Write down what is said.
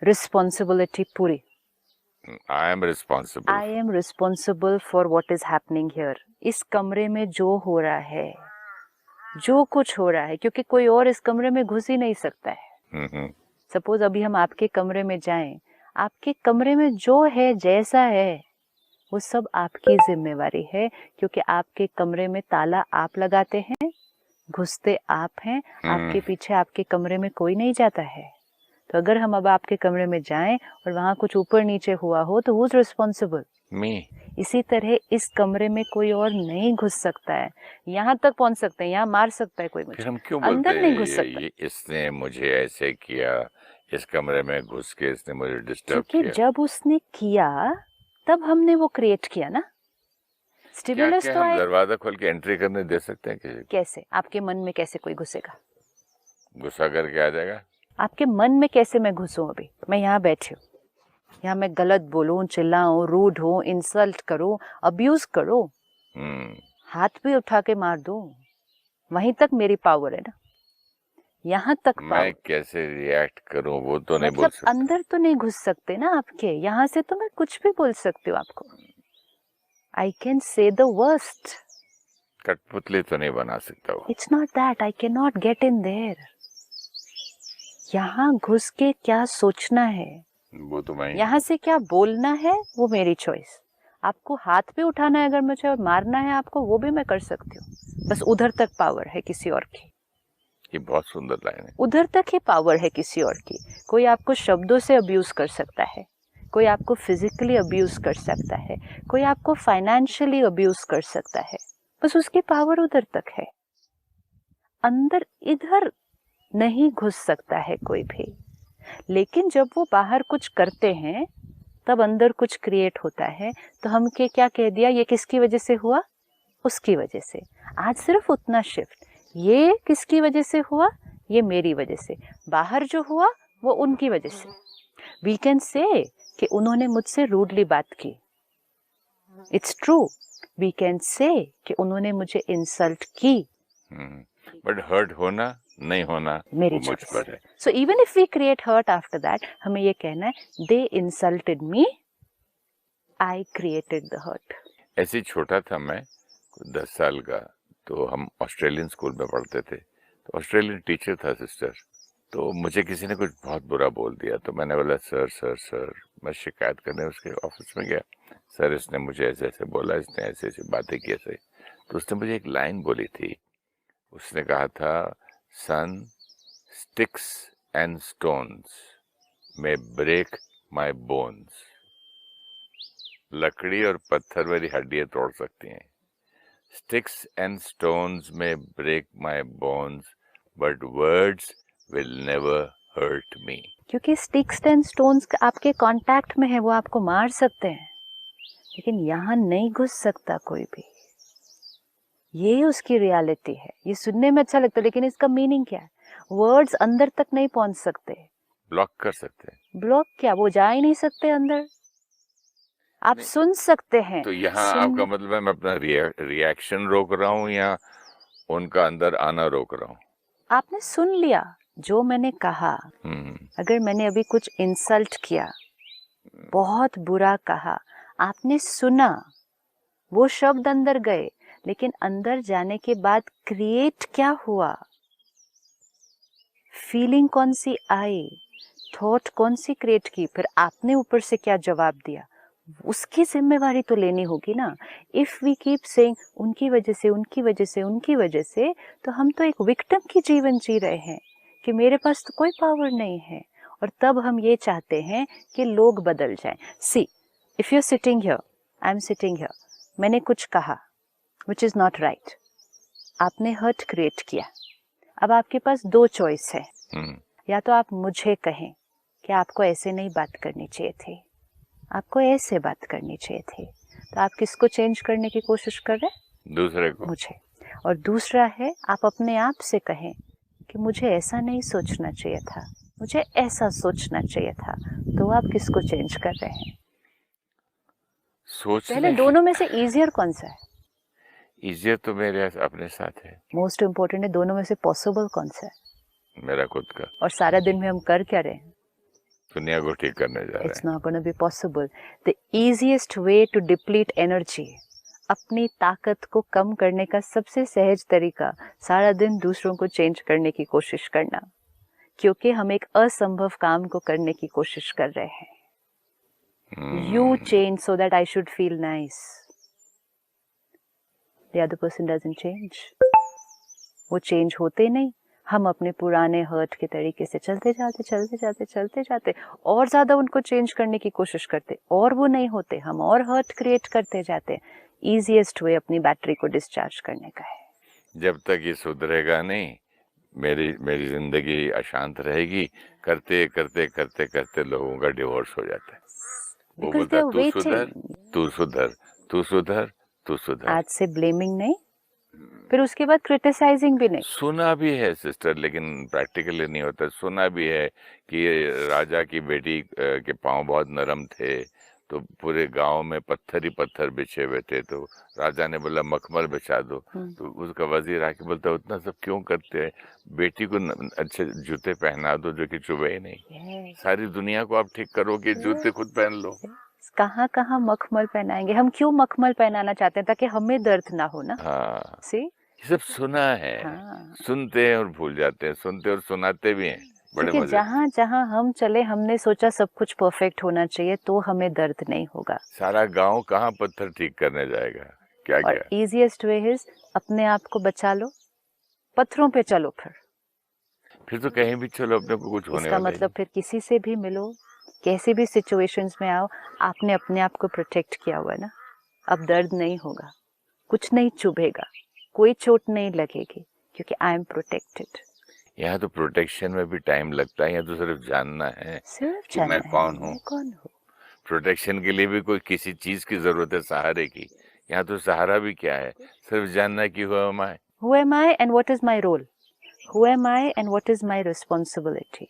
Responsibility पूरी। I am responsible. I am responsible for what is happening here. इस कमरे में जो हो रहा है, जो कुछ हो रहा है, क्योंकि कोई और इस कमरे में घुस ही नहीं सकता है। सपोज अभी हम आपके कमरे में जाएं, आपके कमरे में जो है जैसा है वो सब आपकी जिम्मेवारी है, क्योंकि आपके कमरे में ताला आप लगाते हैं, घुसते आप हैं, आपके पीछे आपके कमरे में कोई नहीं जाता है। तो अगर हम अब आपके कमरे में जाएं और वहां कुछ ऊपर नीचे हुआ हो तो हु इज रिस्पॉन्सिबल? मी। इसी तरह इस कमरे में कोई और नहीं घुस सकता है। यहाँ तक पहुंच सकते हैं, यहाँ मार सकता है कोई मुझे, फिर हम क्यों बोलते अंदर नहीं हैं घुस सकता। ये इसने मुझे ऐसे किया, इस कमरे में घुस के इसने मुझे डिस्टर्ब क्योंकि किया? जब उसने किया तब हमने वो क्रिएट किया ना। क्या स्टिमुलस क्या तो हम आए। दरवाजा खोल के एंट्री करने दे सकते हैं किसी को? कैसे? आपके मन में कैसे कोई घुसेगा? गुस्सा करके आ जाएगा। आपके मन में कैसे मैं घुसूं? अभी मैं यहाँ बैठी हूँ, यहाँ मैं गलत बोलूं, चिल्लाऊं, रूड हूँ, इंसल्ट करूं, अब्यूज करूं, हाथ भी उठा के मार दूं, वहीं तक मेरी पावर है ना, यहाँ तक मैं पावर। कैसे रिएक्ट करूं वो तो नहीं बोल मतलब सकता। अंदर तो नहीं घुस सकते ना आपके, यहाँ से तो मैं कुछ भी बोल सकती हूँ आपको। I can say the worst. कठपुतली तो नहीं बना सकता वो। It's not that, I can not get in their. यहाँ घुस के क्या सोचना है, वो तो मैं यहाँ से क्या बोलना है, वो मेरी चॉइस। आपको हाथ भी उठाना है अगर मुझे, और मारना है आपको, वो भी मैं कर सकती हूँ। बस उधर तक पावर है किसी और की। ये बहुत सुंदर लाइन है। उधर तक ही पावर है किसी और की। कोई आपको शब्दों से अब्यूज कर सकता है, कोई आपको फिजिकली अब्यूज कर सकता है, कोई आपको फाइनेंशियली अब्यूज कर सकता है, बस उसकी पावर उधर तक है। अंदर इधर नहीं घुस सकता है कोई भी। लेकिन जब वो बाहर कुछ करते हैं तब अंदर कुछ क्रिएट होता है। तो हम के क्या कह दिया, ये किसकी वजह से हुआ? उसकी वजह से। आज सिर्फ उतना शिफ्ट, ये किसकी वजह से हुआ? ये मेरी वजह से। बाहर जो हुआ वो उनकी वजह से। वी कैन से कि उन्होंने मुझसे रूडली बात की, it's true. We can say कि उन्होंने मुझे इंसल्ट की, बट हर्ट होना नहीं होना मेरी वो मुझ चॉइस। पर है। So even if we create hurt after that, हमें ये कहना है they insulted me, I created the hurt. ऐसे ही छोटा था मैं, 10 साल का, तो हम ऑस्ट्रेलियन स्कूल में पढ़ते थे। तो ऑस्ट्रेलियन टीचर था सिस्टर, तो मुझे किसी ने कुछ बहुत बुरा बोल दिया। तो मैंने बोला सर सर सर, मैं शिकायत करने उसके ऑफिस में गया। सर इसने मुझे ऐसे ऐसे बोला, इसने ऐसे ऐसे बातें की ऐसे। तो उसने मुझे एक लाइन बोली थी। उसने कहा था, son, sticks and stones may break my bones. लकड़ी और पत्थर मेरी हड्डियां तोड़ सकती हैं, sticks and stones may break my bones, but words will never hurt me. क्योंकि स्टिक्स एंड स्टोन्स आपके कांटेक्ट में है, वो आपको मार सकते हैं, लेकिन यहाँ नहीं घुस सकता कोई भी। ये उसकी रियलिटी है। ये सुनने में अच्छा लगता है, लेकिन इसका मीनिंग क्या है? वर्ड्स अंदर तक नहीं पहुंच सकते। ब्लॉक कर सकते हैं। ब्लॉक क्या, वो जा ही नहीं सकते अंदर। आप नहीं, सुन सकते हैं। तो यहाँ आपका सुनने, मतलब है मैं अपना रिएक्शन रोक रहा हूँ या उनका अंदर आना रोक रहा हूँ? आपने सुन लिया जो मैंने कहा। अगर मैंने अभी कुछ इंसल्ट किया, बहुत बुरा कहा, आपने सुना, वो शब्द अंदर गए, लेकिन अंदर जाने के बाद क्रिएट क्या हुआ, फीलिंग कौन सी आई, थॉट कौन सी क्रिएट की, फिर आपने ऊपर से क्या जवाब दिया, उसकी जिम्मेवारी तो लेनी होगी ना। इफ वी कीप सेइंग उनकी वजह से, उनकी वजह से, उनकी वजह से, तो हम तो एक विक्टिम की जीवन जी रहे हैं कि मेरे पास तो कोई पावर नहीं है। और तब हम ये चाहते हैं कि लोग बदल जाएं। See, if you are sitting here, I am sitting here, मैंने कुछ कहा विच इज नॉट राइट, आपने हर्ट क्रिएट किया। अब आपके पास दो चॉइस है, या तो आप मुझे कहें कि आपको ऐसे नहीं बात करनी चाहिए थी, आपको ऐसे बात करनी चाहिए थी। तो आप किसको चेंज करने की कोशिश कर रहे हैं? दूसरे को। मुझे। और दूसरा है, आप अपने आप से कहें कि मुझे ऐसा नहीं सोचना चाहिए था, मुझे ऐसा सोचना चाहिए था। तो आप किसको चेंज कर रहे हैं? पहले सोचने दोनों में से इजियर कौन सा है? इजियर तो मेरे अपने साथ है। मोस्ट इम्पोर्टेंट है, दोनों में से पॉसिबल कौन सा है? मेरा खुद का। और सारा दिन में हम कर क्या रहे हैं? दुनिया को ठीक करने जा रहे It's हैं। not going to be possible. The easiest way to deplete energy, अपनी ताकत को कम करने का सबसे सहज तरीका सारा दिन दूसरों को चेंज करने की कोशिश करना, क्योंकि हम एक असंभव काम को करने की कोशिश कर रहे हैं। You change so that I should feel nice. The other person doesn't change. वो चेंज होते नहीं, हम अपने पुराने हर्ट के तरीके से चलते जाते और ज्यादा उनको चेंज करने की कोशिश करते, और वो नहीं होते, हम और हर्ट क्रिएट करते जाते। ईजीएस्ट वे अपनी बैटरी को डिस्चार्ज करने का है। जब तक ये सुधरेगा नहीं, मेरी जिंदगी अशांत रहेगी। करते करते करते करते लोगों का डिवोर्स हो जाता है। वो Because बोलता they है are तू waiting. सुधर, तू सुधर, तू सुधर, तू सुधर। आज से ब्लेमिंग नहीं, फिर उसके बाद क्रिटिसाइजिंग भी नहीं। सुना भी है सिस्टर, लेकिन प्रैक्टिकली नहीं होता। सुना भी है कि राजा की बेटी के पांव बहुत नरम थे, तो पूरे गांव में पत्थर ही पत्थर बिछे हुए थे, तो राजा ने बोला मखमल बिछा दो। तो उसका वजीर आके बोलता उतना सब क्यों करते हैं, बेटी को अच्छे जूते पहना दो जो कि चुभे ही नहीं। सारी दुनिया को आप ठीक करोगे, जूते खुद पहन लो। कहाँ कहाँ मखमल पहनाएंगे, हम क्यों मखमल पहनाना चाहते हैं? ताकि हमें दर्द ना हो ना। हाँ, सी ये सब सुना है। हाँ। सुनते हैं और भूल जाते हैं, सुनते और सुनाते भी हैं। बड़े क्योंकि मजे। जहाँ जहाँ हम चले, हमने सोचा सब कुछ परफेक्ट होना चाहिए तो हमें दर्द नहीं होगा। सारा गांव कहाँ पत्थर ठीक करने जाएगा, क्या और क्या। इजीएस्ट वे इज अपने आप को बचा लो, पत्थरों पे चलो। फिर तो कहीं भी चलो, अपने को कुछ होने इसका वाला मतलब फिर किसी से भी मिलो, कैसे भी सिचुएशंस में आओ, आपने अपने आप को प्रोटेक्ट किया हुआ है ना। अब दर्द नहीं होगा, कुछ नहीं चुभेगा, कोई चोट नहीं लगेगी, क्योंकि आई एम प्रोटेक्टेड। यहाँ तो प्रोटेक्शन में भी टाइम लगता है, यहाँ तो सिर्फ जानना है सिर्फ कि मैं कौन हूँ। मैं कौन हूँ। प्रोटेक्शन के लिए भी कोई किसी चीज की जरूरत है, सहारे की। यहाँ तो सहारा भी क्या है, सिर्फ जानना कि Who am I and what is my role? Who am I and what is my responsibility?